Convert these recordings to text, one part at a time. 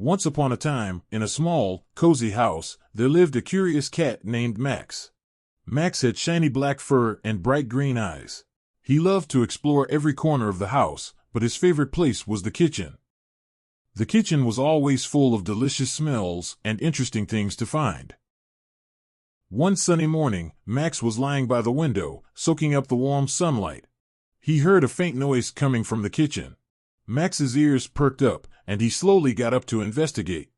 Once upon a time, in a small, cozy house, there lived a curious cat named Max. Max had shiny black fur and bright green eyes. He loved to explore every corner of the house, but his favorite place was the kitchen. The kitchen was always full of delicious smells and interesting things to find. One sunny morning, Max was lying by the window, soaking up the warm sunlight. He heard a faint noise coming from the kitchen. Max's ears perked up, and he slowly got up to investigate.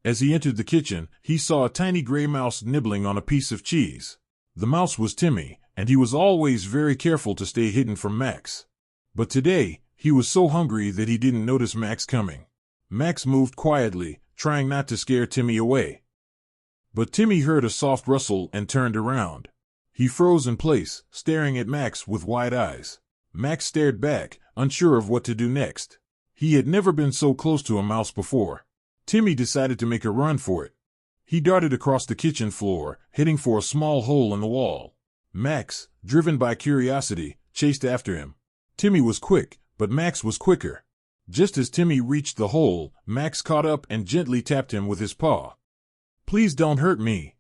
As he entered the kitchen, he saw a tiny gray mouse nibbling on a piece of cheese. The mouse was Timmy, and he was always very careful to stay hidden from Max. But today, he was so hungry that he didn't notice Max coming. Max moved quietly, trying not to scare Timmy away. But Timmy heard a soft rustle and turned around. He froze in place, staring at Max with wide eyes. Max stared back, unsure of what to do next. He had never been so close to a mouse before. Timmy decided to make a run for it. He darted across the kitchen floor, heading for a small hole in the wall. Max, driven by curiosity, chased after him. Timmy was quick, but Max was quicker. Just as Timmy reached the hole, Max caught up and gently tapped him with his paw. "Please don't hurt me,"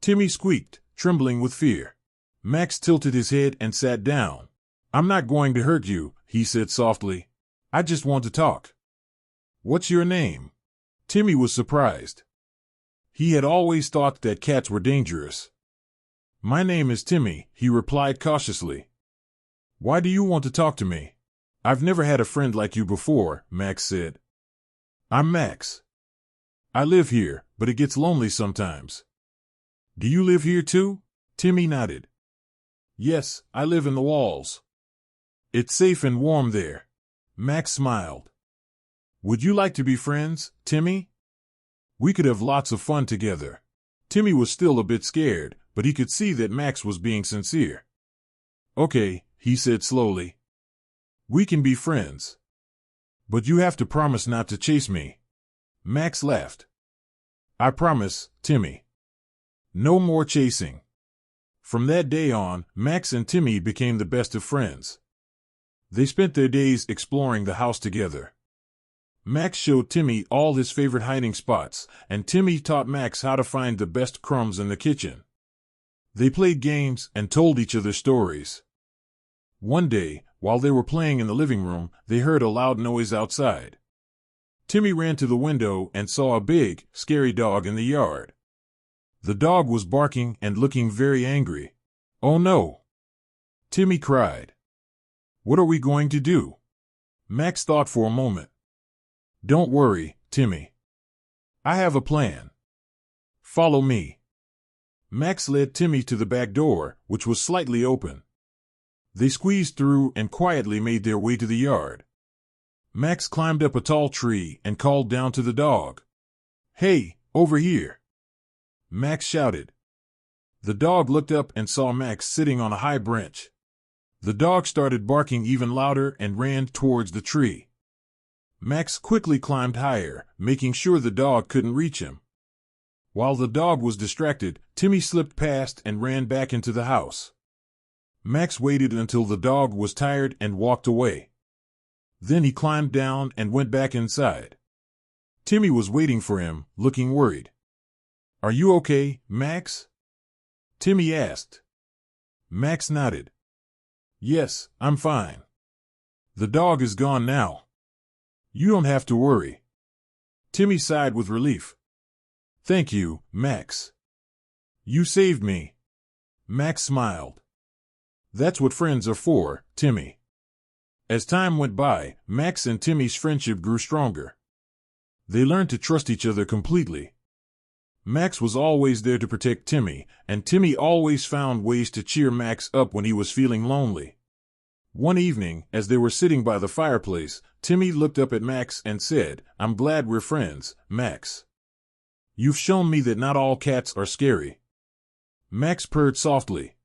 Timmy squeaked, trembling with fear. Max tilted his head and sat down. "I'm not going to hurt you," he said softly. "I just want to talk." "What's your name?" Timmy was surprised. He had always thought that cats were dangerous. "My name is Timmy," he replied cautiously. "Why do you want to talk to me?" "I've never had a friend like you before," Max said. "I'm Max. I live here, but it gets lonely sometimes." "Do you live here too?" Timmy nodded. "Yes, I live in the walls. It's safe and warm there." Max smiled. "Would you like to be friends, Timmy? We could have lots of fun together." Timmy was still a bit scared, but he could see that Max was being sincere. "Okay," he said slowly. "We can be friends. But you have to promise not to chase me." Max laughed. "I promise, Timmy. No more chasing." From that day on, Max and Timmy became the best of friends. They spent their days exploring the house together. Max showed Timmy all his favorite hiding spots, and Timmy taught Max how to find the best crumbs in the kitchen. They played games and told each other stories. One day, while they were playing in the living room, they heard a loud noise outside. Timmy ran to the window and saw a big, scary dog in the yard. The dog was barking and looking very angry. "Oh no!" Timmy cried. "What are we going to do?" Max thought for a moment. "Don't worry, Timmy. I have a plan. Follow me." Max led Timmy to the back door, which was slightly open. They squeezed through and quietly made their way to the yard. Max climbed up a tall tree and called down to the dog. "Hey, over here!" Max shouted. The dog looked up and saw Max sitting on a high branch. The dog started barking even louder and ran towards the tree. Max quickly climbed higher, making sure the dog couldn't reach him. While the dog was distracted, Timmy slipped past and ran back into the house. Max waited until the dog was tired and walked away. Then he climbed down and went back inside. Timmy was waiting for him, looking worried. "Are you okay, Max?" Timmy asked. Max nodded. "Yes, I'm fine. The dog is gone now. You don't have to worry." Timmy sighed with relief. "Thank you, Max. You saved me." Max smiled. "That's what friends are for, Timmy." As time went by, Max and Timmy's friendship grew stronger. They learned to trust each other completely. Max was always there to protect Timmy, and Timmy always found ways to cheer Max up when he was feeling lonely. One evening, as they were sitting by the fireplace, Timmy looked up at Max and said, "I'm glad we're friends, Max. You've shown me that not all cats are scary." Max purred softly.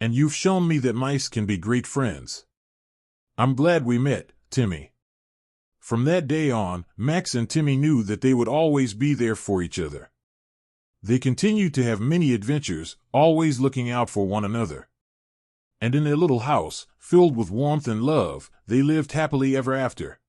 "And you've shown me that mice can be great friends. I'm glad we met, Timmy." From that day on, Max and Timmy knew that they would always be there for each other. They continued to have many adventures, always looking out for one another. And in their little house, filled with warmth and love, they lived happily ever after.